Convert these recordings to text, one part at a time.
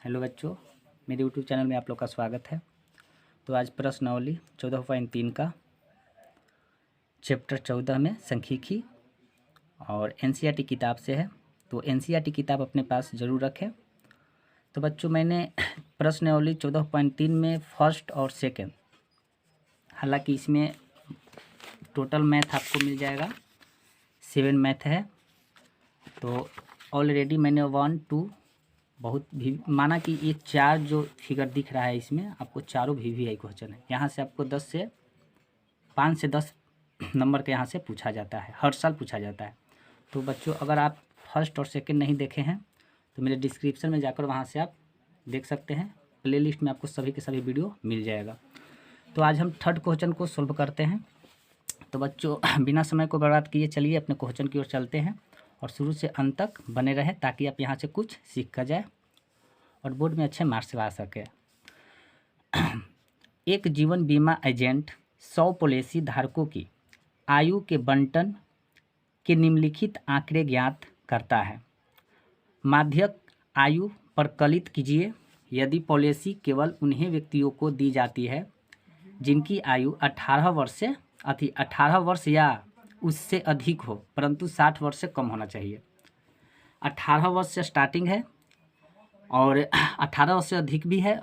Hello बच्चों, मेरे YouTube channel में आप लोग का स्वागत है। तो आज प्रश्नावली 14.3 का चैप्टर 14 में सांख्यिकी और एनसीईआरटी किताब से है। तो एनसीईआरटी किताब अपने पास ज़रूर रखें। तो बच्चों, मैंने प्रश्नावली 14.3 में फर्स्ट और सेकंड, हालांकि इसमें टोटल मैथ आपको मिल जाएगा 7 मैथ है। तो ऑलरेडी मैंने 1 2 बहुत भी माना कि ये 4 जो फिगर दिख रहा है इसमें आपको चारों VVI क्वेश्चन है। यहाँ से आपको 5 से 10 नंबर के यहाँ से पूछा जाता है, हर साल पूछा जाता है। तो बच्चों, अगर आप फर्स्ट और सेकंड नहीं देखे हैं तो मेरे डिस्क्रिप्शन में जाकर वहाँ से आप देख सकते हैं। प्लेलिस्ट में आपको सभी के सभी वीडियो मिल जाएगा। तो आज हम थर्ड क्वेश्चन को सोल्व करते हैं। तो बच्चों, बिना समय को बर्बाद किए चलिए अपने क्वेश्चन की ओर चलते हैं और शुरू से अंत तक बने रहें ताकि आप यहाँ से कुछ सीख कर जाए और बोर्ड में अच्छे मार्क्स ला सके। एक जीवन बीमा एजेंट 100 पॉलिसी धारकों की आयु के बंटन के निम्नलिखित आंकड़े ज्ञात करता है। माध्यक आयु पर कलित कीजिए। यदि पॉलिसी केवल उन्हीं व्यक्तियों को दी जाती है जिनकी आयु 18 वर्ष या उससे अधिक हो, परंतु 60 वर्ष से कम होना चाहिए। 18 वर्ष से स्टार्टिंग है और 18 वर्ष से अधिक भी है,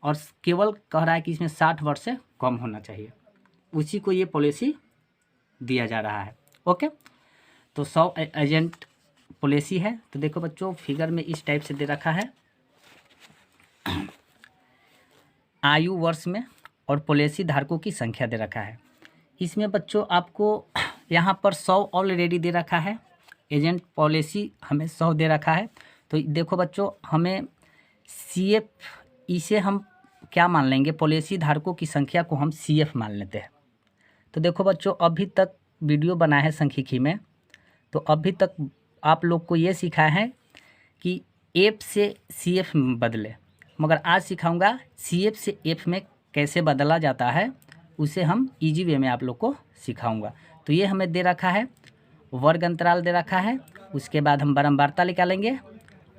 और केवल कह रहा है कि इसमें 60 वर्ष से कम होना चाहिए, उसी को ये पॉलिसी दिया जा रहा है। ओके, तो 100 एजेंट पॉलिसी है। तो देखो बच्चों, फिगर में इस टाइप से दे रखा है आयु वर्ष में और पॉलिसी धारकों की संख्या दे रखा है। इसमें बच्चों आपको यहाँ पर 100 ऑलरेडी दे रखा है, एजेंट पॉलिसी हमें 100 दे रखा है। तो देखो बच्चों, हमें CF, इसे हम क्या मान लेंगे, पॉलिसी धारकों की संख्या को हम CF मान लेते हैं। तो देखो बच्चों, अभी तक वीडियो बना है सांख्यिकी में, तो अभी तक आप लोग को ये सिखाया है कि F से CF में बदले, मगर आज सिखाऊंगा CF से F में कैसे बदला जाता है, उसे हम इजी वे में आप लोग को सिखाऊंगा। तो ये हमें दे रखा है, वर्ग अंतराल दे रखा है, उसके बाद हम बारंबारता निकालेंगे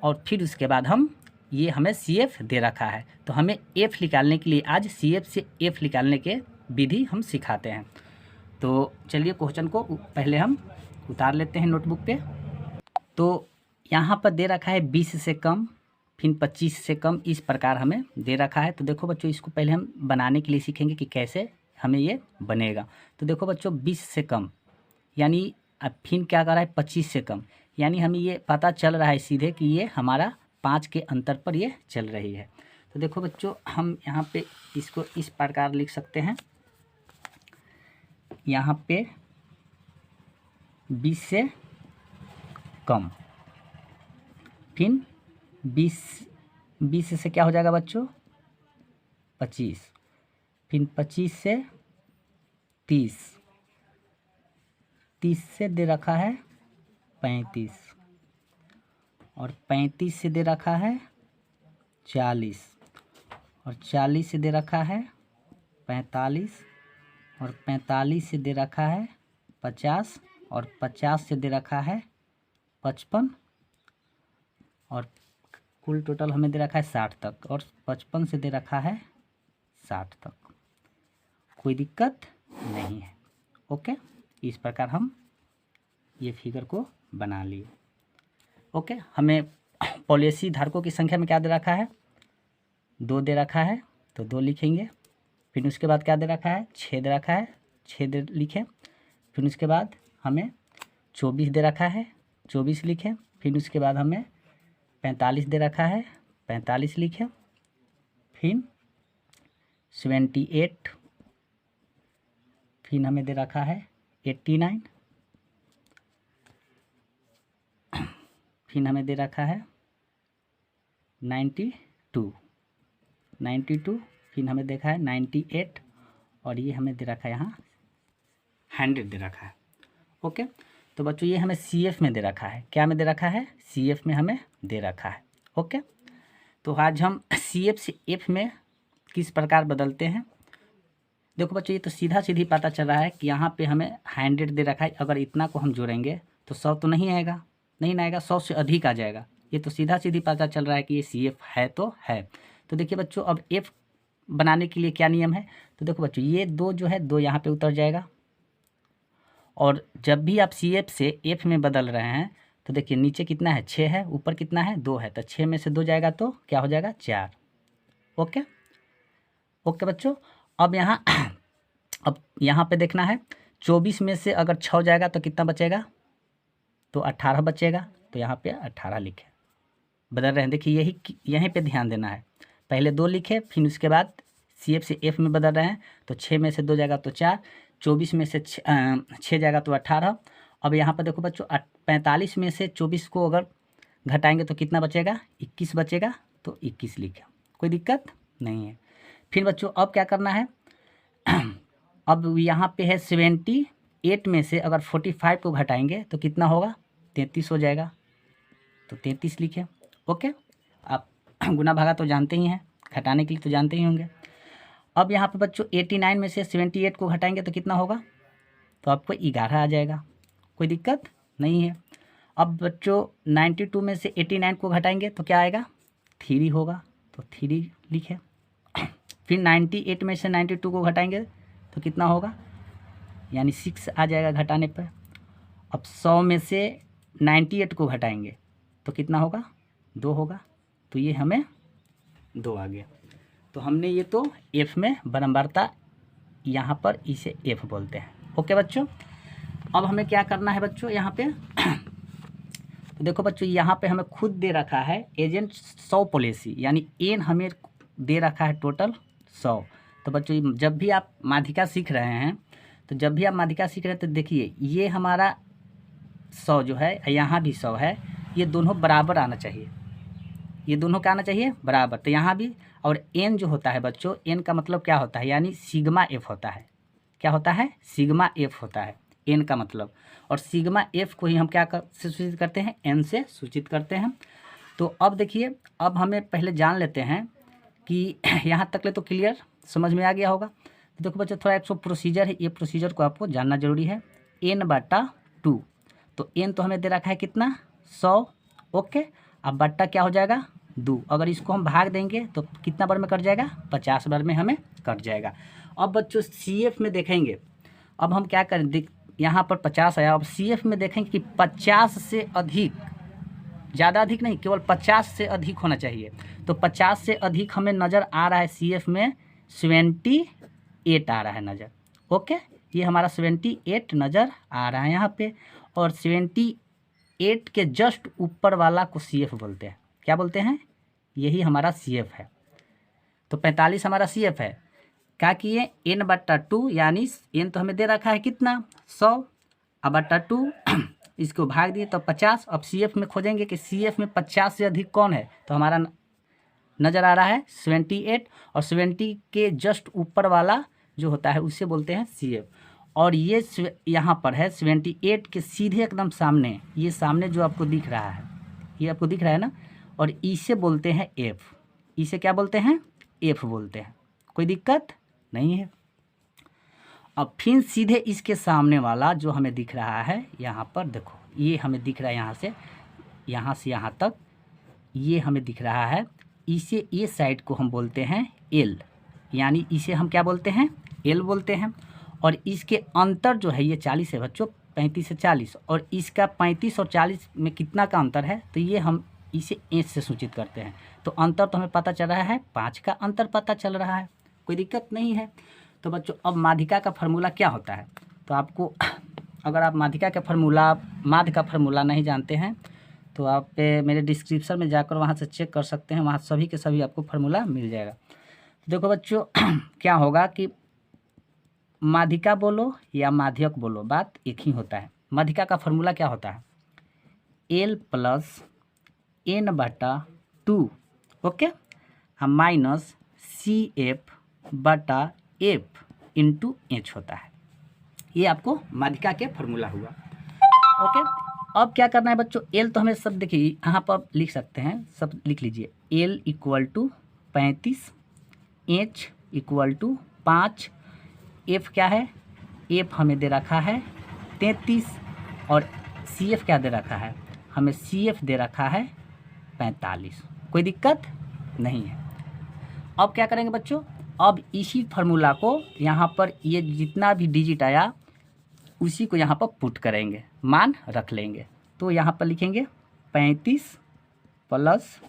और फिर उसके बाद हम ये हमें CF दे रखा है। तो हमें F निकालने के लिए आज CF से F निकालने के विधि हम सिखाते हैं। तो चलिए क्वेश्चन को पहले हम उतार लेते हैं नोटबुक पे। तो यहाँ पर दे रखा है 20 से कम, फिर 25 से कम, इस प्रकार हमें दे रखा है। तो देखो बच्चों, इसको पहले हम बनाने के लिए सीखेंगे कि कैसे हमें ये बनेगा। तो देखो बच्चों, 20 से कम यानी अब फिर क्या कर रहा है 25 से कम, यानी हमें ये पता चल रहा है सीधे कि ये हमारा 5 के अंतर पर ये चल रही है। तो देखो बच्चों, हम यहाँ पे इसको इस प्रकार लिख सकते हैं, यहाँ पे 20 से कम, फिर 20 से क्या हो जाएगा बच्चों 25, फिर 25 से 30 से दे रखा है 35, और 35 से दे रखा है 40, और 40 से दे रखा है 45, और 45 से दे रखा है 50, और 50 से दे रखा है 55, और कुल टोटल हमें दे रखा है 60 तक, और 55 से दे रखा है 60 तक। कोई दिक्कत नहीं है। ओके, इस प्रकार हम ये फिगर को बना लिए। ओके, हमें पॉलिसी धारकों की संख्या में क्या दे रखा है 2 दे रखा है, तो 2 लिखेंगे। फिर उसके बाद क्या दे रखा है 6 दे रखा है, 6 लिखें। फिर उसके बाद हमें 24 दे रखा है, 24 लिखें। फिर उसके बाद हमें 45 दे रखा है, 45 लिखें। फिर 78, फिर हमें दे रखा है 89, फिर हमें दे रखा है 92, फिर हमें देखा है 98, और ये हमें दे रखा है यहाँ 100 दे रखा है। ओके, तो बच्चों ये हमें CF में दे रखा है, क्या में दे रखा है CF में हमें दे रखा है। ओके, तो आज हम CF से F में किस प्रकार बदलते हैं। देखो बच्चों, ये तो सीधा सीधी पता चल रहा है कि यहाँ पे हमें 100 दे रखा है, अगर इतना को हम जोड़ेंगे तो 100 तो नहीं आएगा, 100 से अधिक आ जाएगा। ये तो सीधा सीधी पता चल रहा है कि ये CF है तो है। तो देखिए बच्चों, अब F बनाने के लिए क्या नियम है, तो देखो बच्चों, ये 2 जो है 2 यहाँ पे उतर जाएगा, और जब भी आप CF से F में बदल रहे हैं तो देखिए नीचे कितना है 6 है, ऊपर कितना है 2 है, तो 6 में से 2 जाएगा तो क्या हो जाएगा 4। ओके ओके बच्चों, अब यहाँ पे देखना है 24 में से अगर 6 जाएगा तो कितना बचेगा, तो 18 बचेगा। तो यहाँ पे 18 लिखे, बदल रहे हैं, देखिए यहीं पे ध्यान देना है। पहले 2 लिखे, फिर उसके बाद CF से F में बदल रहे हैं, तो 6 में से 2 जाएगा तो 4, 24 में से 6 जाएगा तो 18। अब यहाँ पर देखो बच्चों, 45 में से 24 को अगर घटाएंगे तो कितना बचेगा, 21 बचेगा, तो 21 लिखे, कोई दिक्कत नहीं है। फिर बच्चों अब क्या करना है, अब यहाँ पे है 78 में से अगर 45 को घटाएंगे तो कितना होगा, 33 हो जाएगा, तो 33 लिखे। ओके, आप गुना भागा तो जानते ही हैं, घटाने के लिए तो जानते ही होंगे। अब यहाँ पे बच्चों 89 में से 78 को घटाएंगे तो कितना होगा, तो आपको 11 आ जाएगा, कोई दिक्कत नहीं है। अब बच्चों 92 में से 89 को घटाएंगे तो क्या आएगा, 3 होगा, तो 3 लिखे। फिर 98 में से 92 को घटाएंगे तो कितना होगा, यानी 6 आ जाएगा घटाने पर। अब 100 में से 98 को घटाएंगे तो कितना होगा, 2 होगा, तो ये हमें 2 आ गया। तो हमने ये तो F में बारंबारता, यहाँ पर इसे F बोलते हैं। ओके बच्चों, अब हमें क्या करना है बच्चों, यहाँ पे तो देखो बच्चों, यहाँ पे हमें खुद दे रखा है एजेंट 100 पॉलिसी, यानी एन हमें दे रखा है टोटल 100। तो बच्चों जब भी आप माध्यिका सीख रहे हैं, तो देखिए ये हमारा 100 जो है, यहाँ भी 100 है, ये दोनों बराबर आना चाहिए, ये दोनों क्या आना चाहिए, बराबर। तो यहाँ भी, और एन जो होता है बच्चों, एन का मतलब क्या होता है, यानी सिग्मा F होता है। क्या होता है, सिग्मा F होता है एन का मतलब। और सिग्मा F को ही हम क्या से सूचित करते हैं, एन से सूचित करते हैं। तो अब देखिए, अब हमें पहले जान लेते हैं कि यहाँ तक ले तो क्लियर समझ में आ गया होगा। तो देखो बच्चों, थोड़ा एक प्रोसीजर है, ये प्रोसीजर को आपको जानना जरूरी है। n/2, तो n तो हमें दे रखा है कितना, 100। ओके, अब बट्टा क्या हो जाएगा, 2। अगर इसको हम भाग देंगे तो कितना बार में कट जाएगा, 50 बार में हमें कट जाएगा। अब बच्चों CF में देखेंगे, अब हम क्या करें, यहाँ पर 50 आया, अब CF में देखेंगे कि 50 से अधिक, ज़्यादा अधिक नहीं, केवल 50 से अधिक होना चाहिए। तो 50 से अधिक हमें नज़र आ रहा है CF में 78 आ रहा है नज़र। ओके, ये हमारा 78 नज़र आ रहा है यहाँ पे, और 78 के जस्ट ऊपर वाला को CF बोलते हैं। क्या बोलते हैं, यही हमारा CF है। तो 45 हमारा CF है। क्या किए, n/2, यानी n तो हमें दे रखा है कितना, 100, अब /2 इसको भाग दिए तो 50। अब CF में खोजेंगे कि CF में 50 से अधिक कौन है, तो हमारा नज़र आ रहा है 78, और 70 के जस्ट ऊपर वाला जो होता है उसे बोलते हैं CF। और ये यहाँ पर है 78 के सीधे एकदम सामने, ये सामने जो आपको दिख रहा है, ये आपको दिख रहा है ना, और इसे बोलते हैं F। इसे क्या बोलते हैं, F बोलते हैं, कोई दिक्कत नहीं है। अब फिर सीधे इसके सामने वाला जो हमें दिख रहा है, यहाँ पर देखो, ये हमें दिख रहा है यहाँ से यहाँ तक, ये हमें दिख रहा है, इसे, ये साइड को हम बोलते हैं L, यानी इसे हम क्या बोलते हैं, L बोलते हैं। और इसके अंतर जो है, ये 40 है बच्चों, 35 से 40, और इसका 35 और 40 में कितना का अंतर है, तो ये हम इसे एच से सूचित करते हैं। तो अंतर तो हमें पता चल रहा है, 5 का अंतर पता चल रहा है, कोई दिक्कत नहीं है। तो बच्चों अब माध्यिका का फार्मूला क्या होता है, तो आपको, अगर आप माध्यिका का फार्मूला, माध्य का फार्मूला नहीं जानते हैं, तो आप मेरे डिस्क्रिप्शन में जाकर वहाँ से चेक कर सकते हैं, वहाँ सभी के सभी आपको फार्मूला मिल जाएगा। तो देखो बच्चों क्या होगा कि माध्यिका बोलो या माध्यक बोलो, बात एक ही होता है। माध्यिका का फार्मूला क्या होता है, L + n/2, okay, minus CF/F × H होता है। ये आपको माध्यिका के फार्मूला हुआ। ओके, अब क्या करना है बच्चों, L तो हमें सब देखिए यहाँ पर लिख सकते हैं, सब लिख लीजिए। L = 35, H = 5, F क्या है, F हमें दे रखा है 33, और CF क्या दे रखा है, हमें CF दे रखा है 45। कोई दिक्कत नहीं है। अब क्या करेंगे बच्चों, अब इसी फार्मूला को यहाँ पर ये जितना भी डिजिट आया उसी को यहाँ पर पुट करेंगे, मान रख लेंगे। तो यहाँ पर लिखेंगे 35 प्लस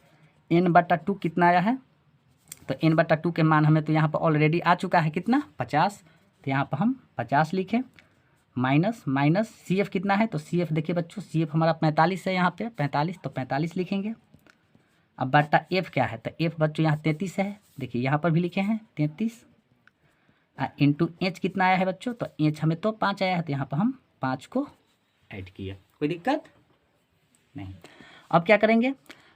n/2 कितना आया है, तो n/2 के मान हमें तो यहाँ पर ऑलरेडी आ चुका है कितना 50, तो यहाँ पर हम 50 लिखें, माइनस माइनस CF कितना है, तो CF देखिए बच्चों CF हमारा 45 है, यहाँ पे 45, तो 45 लिखेंगे। अब बटा F क्या है, तो F बच्चों यहाँ 33 है, देखिए यहाँ पर भी लिखे हैं 33, इंटू H कितना आया है बच्चों, तो H हमें तो 5 आया है, तो यहाँ पर हम 5 को ऐड किया। कोई दिक्कत नहीं। अब क्या करेंगे,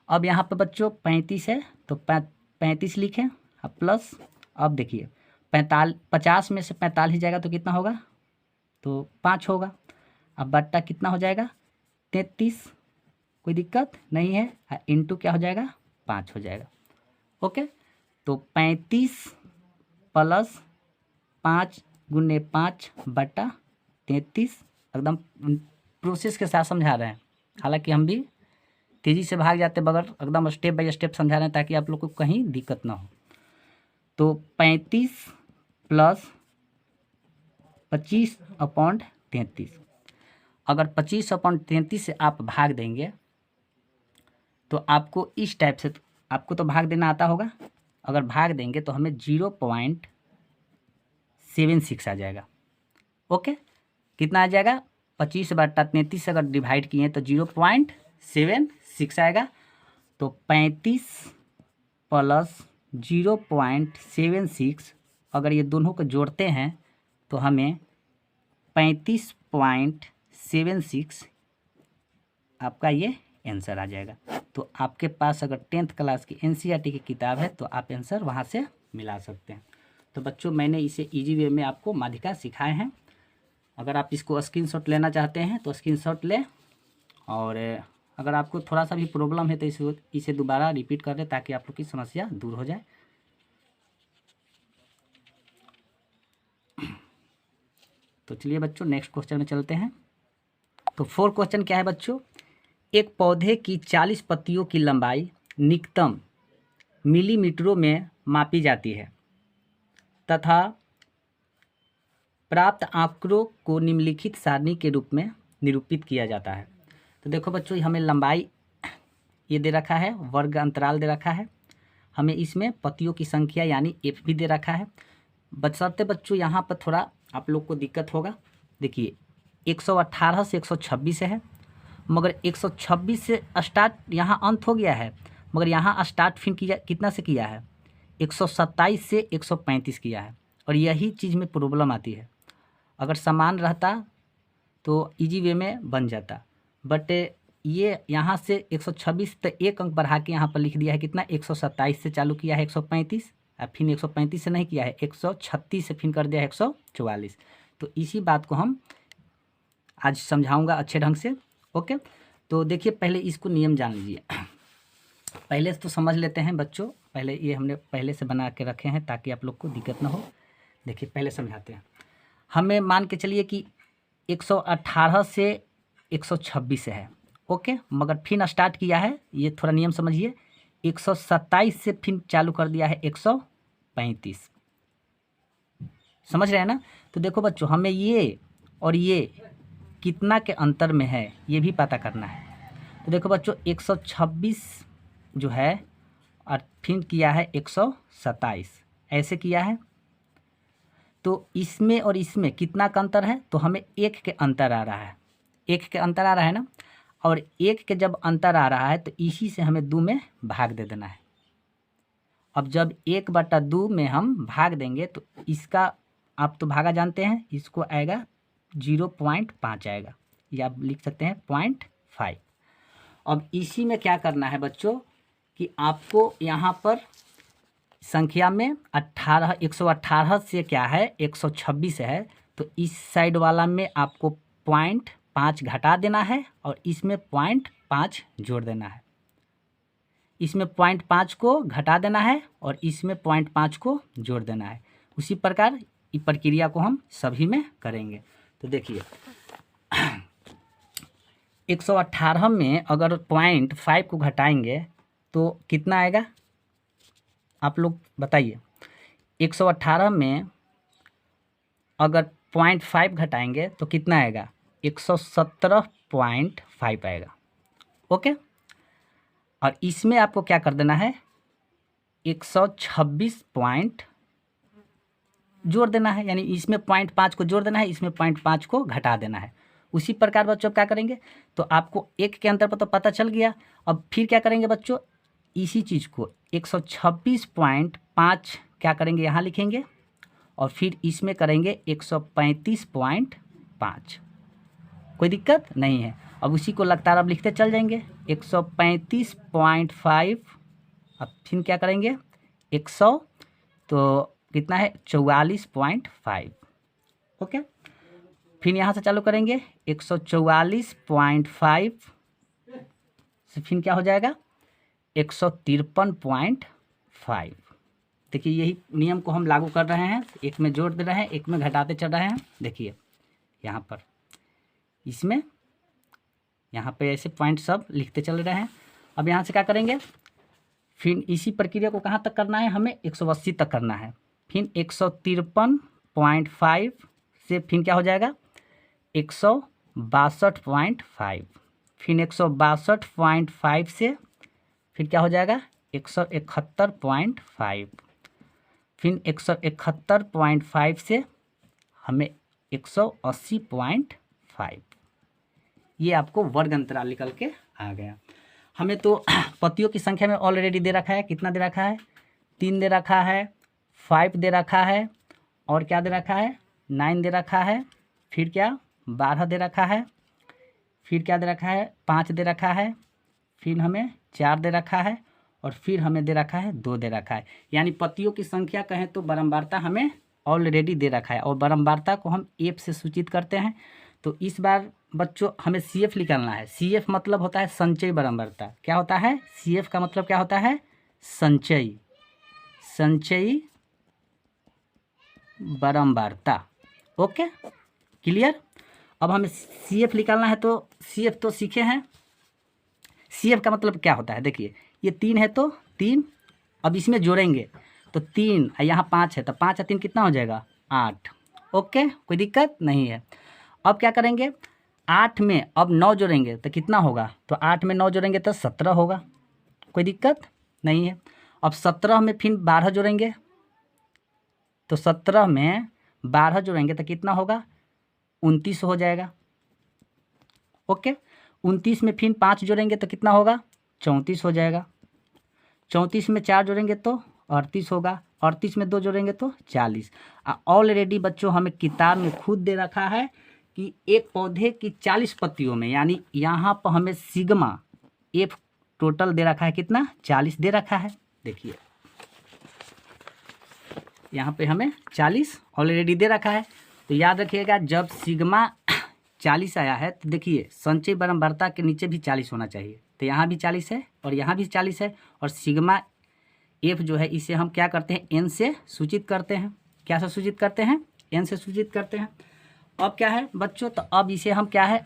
अब यहाँ पर बच्चों 35 है तो 35 लिखें, अब प्लस, अब देखिए 50 में से 45 जाएगा तो कितना होगा, तो 5 होगा। अब बट्टा कितना हो जाएगा 33, कोई दिक्कत नहीं है, इंटू क्या हो जाएगा 5 हो जाएगा। ओके, तो 35 प्लस 5 गुने 5 बटा 33, एकदम प्रोसेस के साथ समझा रहे हैं, हालांकि हम भी तेज़ी से भाग जाते बगैर एकदम स्टेप बाय स्टेप समझा रहे हैं ताकि आप लोग को कहीं दिक्कत ना हो। तो 35 प्लस 25/33, अगर 25/33 से आप भाग देंगे तो आपको इस टाइप से, आपको तो भाग देना आता होगा, अगर भाग देंगे तो हमें 0.76 आ जाएगा। ओके, कितना आ जाएगा 25/33 अगर डिवाइड किए तो 0.76 आएगा। तो 35 प्लस 0.76 अगर ये दोनों को जोड़ते हैं तो हमें 35.76 आपका ये आंसर आ जाएगा। तो आपके पास अगर 10th क्लास की NCERT की किताब है तो आप आंसर वहाँ से मिला सकते हैं। तो बच्चों मैंने इसे इजी वे में आपको माध्यिका सिखाए हैं, अगर आप इसको स्क्रीनशॉट लेना चाहते हैं तो स्क्रीनशॉट लें, और अगर आपको थोड़ा सा भी प्रॉब्लम है तो इसे दोबारा रिपीट कर दें ताकि आप लोग की समस्या दूर हो जाए। तो चलिए बच्चों नेक्स्ट क्वेश्चन में चलते हैं। तो 4 क्वेश्चन क्या है बच्चों, एक पौधे की 40 पत्तियों की लंबाई निकटतम मिलीमीटरों में मापी जाती है तथा प्राप्त आंकड़ों को निम्नलिखित सारणी के रूप में निरूपित किया जाता है। तो देखो बच्चों हमें लंबाई ये दे रखा है, वर्ग अंतराल दे रखा है, हमें इसमें पत्तियों की संख्या यानी F भी दे रखा है। बचते बच्चों यहाँ पर थोड़ा आप लोग को दिक्कत होगा, देखिए 118 से 126 है, मगर 126 से स्टार्ट यहाँ अंत हो गया है, मगर यहाँ स्टार्ट फिर कितना से किया है 127 से 135 किया है, और यही चीज़ में प्रॉब्लम आती है। अगर समान रहता तो इजी वे में बन जाता, बट ये यहाँ से 126 तो एक अंक बढ़ा के यहाँ पर लिख दिया है कितना 127 से चालू किया है 135, और फिर 135 से नहीं किया है 136 से फिर कर दिया है 144। तो इसी बात को हम आज समझाऊंगा अच्छे ढंग से। ओके, तो देखिए पहले इसको नियम जान लीजिए, पहले तो समझ लेते हैं बच्चों, पहले ये हमने पहले से बना के रखे हैं ताकि आप लोग को दिक्कत ना हो। देखिए पहले समझाते हैं, हमें मान के चलिए कि 118 से 126 है, ओके, मगर फिर स्टार्ट किया है, ये थोड़ा नियम समझिए, 127 से फिर चालू कर दिया है 135, समझ रहे हैं ना। तो देखो बच्चों हमें ये और ये कितना के अंतर में है ये भी पता करना है। तो देखो बच्चों 126 जो है और फिर किया है 127, ऐसे किया है, तो इसमें और इसमें कितना का अंतर है, तो हमें 1 के अंतर आ रहा है, 1 के अंतर आ रहा है ना, और 1 के जब अंतर आ रहा है तो इसी से हमें 2 में भाग दे देना है। अब जब 1/2 में हम भाग देंगे तो इसका आप तो भागा जानते हैं, इसको आएगा 0.5 आएगा, या आप लिख सकते हैं 0.5। अब इसी में क्या करना है बच्चों कि आपको यहाँ पर संख्या में 118 से क्या है 126 है, तो इस साइड वाला में आपको 0.5 घटा देना है और इसमें 0.5 जोड़ देना है, इसमें 0.5 को घटा देना है और इसमें 0.5 को जोड़ देना है। उसी प्रकार इस प्रक्रिया को हम सभी में करेंगे। तो देखिए 118 में अगर 0.5 को घटाएंगे तो कितना आएगा आप लोग बताइए। 118 में अगर 0.5 घटाएंगे तो कितना आएगा, 117.5 आएगा। ओके, और इसमें आपको क्या कर देना है, 126 पॉइंट जोड़ देना है, यानी इसमें 0.5 को जोड़ देना है, इसमें 0.5 को घटा देना है। उसी प्रकार बच्चों क्या करेंगे, तो आपको एक के अंतर पर तो पता चल गया। अब फिर क्या करेंगे बच्चों, इसी चीज़ को 126.5 क्या करेंगे, यहाँ लिखेंगे, और फिर इसमें करेंगे 135.5। कोई दिक्कत नहीं है। अब उसी को लगातार अब लिखते चल जाएंगे, 135.5, अब फिर क्या करेंगे 100, तो कितना है 44.5। ओके, फिर यहाँ से चालू करेंगे 144.5 से फिर क्या हो जाएगा 153.5। देखिए यही नियम को हम लागू कर रहे हैं, एक में जोड़ दे रहे हैं, एक में घटाते चल रहे हैं। देखिए यहाँ पर इसमें यहाँ पे ऐसे पॉइंट सब लिखते चल रहे हैं। अब यहाँ से क्या करेंगे, फिर इसी प्रक्रिया को कहाँ तक करना है, हमें 180 तक करना है। फिर 153.5 से फिर क्या हो जाएगा 162.5, फिर 162.5 से फिर क्या हो जाएगा 171.5, फिर 171.5 से हमें 180.5। ये आपको वर्ग अंतराल निकल के आ गया। हमें तो पतियों की संख्या में ऑलरेडी दे रखा है, कितना दे रखा है, 3 दे रखा है, 5 दे रखा है, और क्या दे रखा है 9 दे रखा है, फिर क्या 12 दे रखा है, फिर क्या दे रखा है 5 दे रखा है, फिर हमें 4 दे रखा है, और फिर हमें दे रखा है 2 दे रखा है। यानी पतियों की संख्या कहें तो बारंबारता हमें ऑलरेडी दे रखा है, और बारंबारता को हम एफ से सूचित करते हैं। तो इस बार बच्चों हमें सी एफ निकालना है। सी एफ मतलब होता है संचयी बारंबारता। क्या होता है, सी एफ का मतलब क्या होता है, संचयी बारंबारता। Okay, clear. अब हमें सी एफ निकालना है, तो सी एफ तो सीखे हैं। सी एफ का मतलब क्या होता है, देखिए ये 3 है तो 3, अब इसमें जोड़ेंगे तो 3, यहाँ 5 है तो 5 और 3 कितना हो जाएगा 8। ओके, कोई दिक्कत नहीं है। अब क्या करेंगे, 8 में अब 9 जोड़ेंगे तो कितना होगा, तो 8 में 9 जोड़ेंगे तो 17 होगा। कोई दिक्कत नहीं है। अब 17 में फिर 12 जोड़ेंगे, तो 17 में 12 जोड़ेंगे तो कितना होगा 29 हो जाएगा। ओके, 29 में फिर 5 जोड़ेंगे तो कितना होगा 34 हो जाएगा। 34 में 4 जोड़ेंगे तो 38 होगा। 38 में 2 जोड़ेंगे तो 40। ऑलरेडी बच्चों हमें किताब में खुद दे रखा है कि एक पौधे की 40 पत्तियों में, यानी यहाँ पर हमें सिग्मा एफ टोटल दे रखा है, कितना 40 दे रखा है। देखिए यहाँ पे हमें 40 ऑलरेडी दे रखा है। तो याद रखिएगा जब सिग्मा 40 आया है तो देखिए संचयी बारंबारता के नीचे भी 40 होना चाहिए। तो यहाँ भी 40 है और यहाँ भी 40 है, और सिग्मा एफ जो है इसे हम क्या करते हैं एन से सूचित करते हैं। क्या से सूचित करते हैं, एन से सूचित करते हैं। अब क्या है बच्चों, तो अब इसे हम क्या है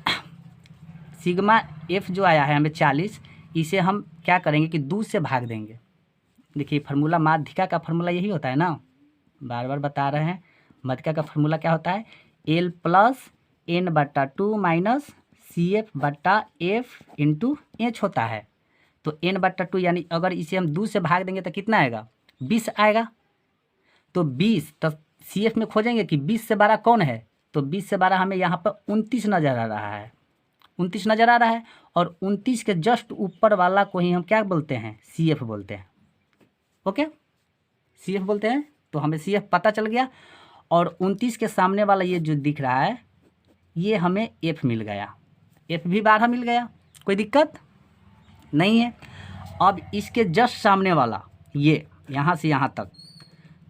सिग्मा एफ जो आया है हमें 40, इसे हम क्या करेंगे कि 2 से भाग देंगे। देखिए फार्मूला माध्यिका का फार्मूला यही होता है ना, बार बार बता रहे हैं। माध्यिका का फार्मूला क्या होता है, एल प्लस एन बट्टा 2 माइनस सी एफ बट्टा एफ इंटू एच होता है। तो एन बट्टा 2 यानी अगर इसे हम 2 से भाग देंगे तो कितना आएगा 20 आएगा। तो 20 तो सी एफ में खोजेंगे कि 20 से 12 कौन है, तो 20 से 12 हमें यहाँ पर 29 नज़र आ रहा है। 29 नज़र आ रहा है, और 29 के जस्ट ऊपर वाला को ही हम क्या बोलते हैं सी एफ बोलते हैं। ओके, सी एफ बोलते हैं। तो हमें सी एफ पता चल गया, और 29 के सामने वाला ये जो दिख रहा है ये हमें एफ मिल गया। एफ भी 12 मिल गया, कोई दिक्कत नहीं है। अब इसके जस्ट सामने वाला ये यहाँ से यहाँ तक,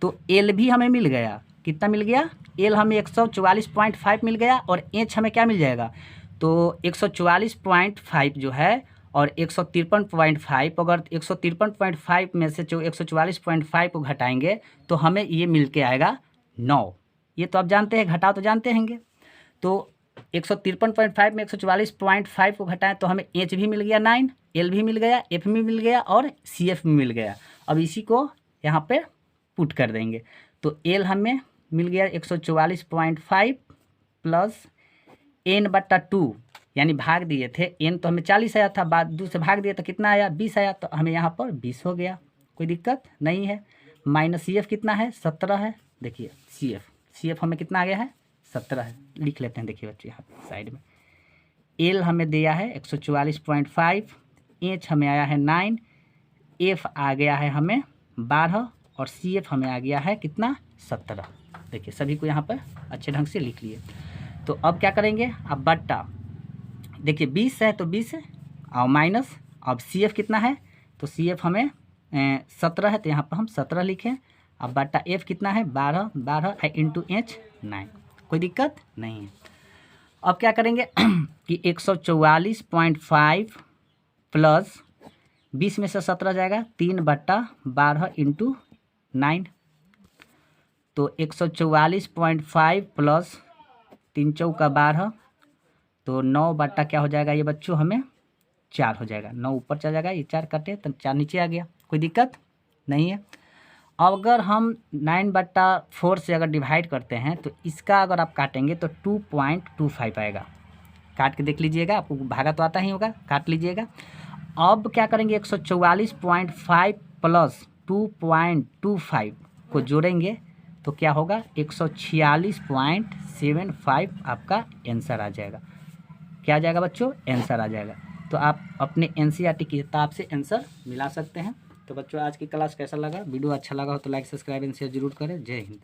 तो एल भी हमें मिल गया। कितना मिल गया, एल हमें 144.5 मिल गया, और एच हमें क्या मिल जाएगा, तो 144.5 जो है, और 153.5, अगर 153.5 में से 144.5 को घटाएंगे तो हमें ये मिल के आएगा 9। ये तो आप जानते हैं, घटाओ तो जानते हैंगे। तो 153.5 में 144.5 को घटाएं तो हमें एच भी मिल गया 9, एल भी मिल गया, एफ भी मिल गया और सी एफ भी मिल गया। अब इसी को यहाँ पे पुट कर देंगे तो एल हमें मिल गया 144.5 प्लस n/2, यानी भाग दिए थे n तो हमें 40 आया था, बाद 2 से भाग दिया तो कितना आया 20 आया, तो हमें यहाँ पर 20 हो गया, कोई दिक्कत नहीं है। माइनस सी एफ कितना है 17 है, देखिए सी एफ हमें कितना आ गया है 17 है, लिख लेते हैं देखिए बच्चे यहाँ साइड में। एल हमें दिया है 144.5, एच हमें आया है 9, एफ आ गया है हमें 12 और सी एफ हमें आ गया है कितना 17। देखिए सभी को यहाँ पर अच्छे ढंग से लिख लिए। तो अब क्या करेंगे, अब बट्टा देखिए 20 है तो 20 और माइनस, अब सी एफ कितना है तो सी एफ हमें 17 है तो यहाँ पर हम 17 लिखें। अब बट्टा एफ कितना है 12 इंटू एच 9, कोई दिक्कत नहीं है। अब क्या करेंगे कि 144.5 प्लस 20 में से 17 जाएगा 3/12 इंटू 9, तो 144.5 प्लस 3 चौका 12 तो 9 क्या हो जाएगा ये बच्चों हमें 4 हो जाएगा, 9 ऊपर चला जाएगा, ये 4 कटे तो 4 नीचे आ गया, कोई दिक्कत नहीं है। अब अगर हम 9/4 से अगर डिवाइड करते हैं तो इसका अगर आप काटेंगे तो 2.25 आएगा, काट के देख लीजिएगा, आपको भागा तो आता ही होगा, काट लीजिएगा। अब क्या करेंगे 144.5 प्लस 2.25 को जोड़ेंगे तो क्या होगा 146.75 आपका आंसर आ जाएगा। क्या आ जाएगा बच्चों, आंसर आ जाएगा। तो आप अपने एनसीईआरटी की किताब से आंसर मिला सकते हैं। तो बच्चों आज की क्लास कैसा लगा, वीडियो अच्छा लगा हो तो लाइक सब्सक्राइब एंड शेयर जरूर करें। जय हिंद।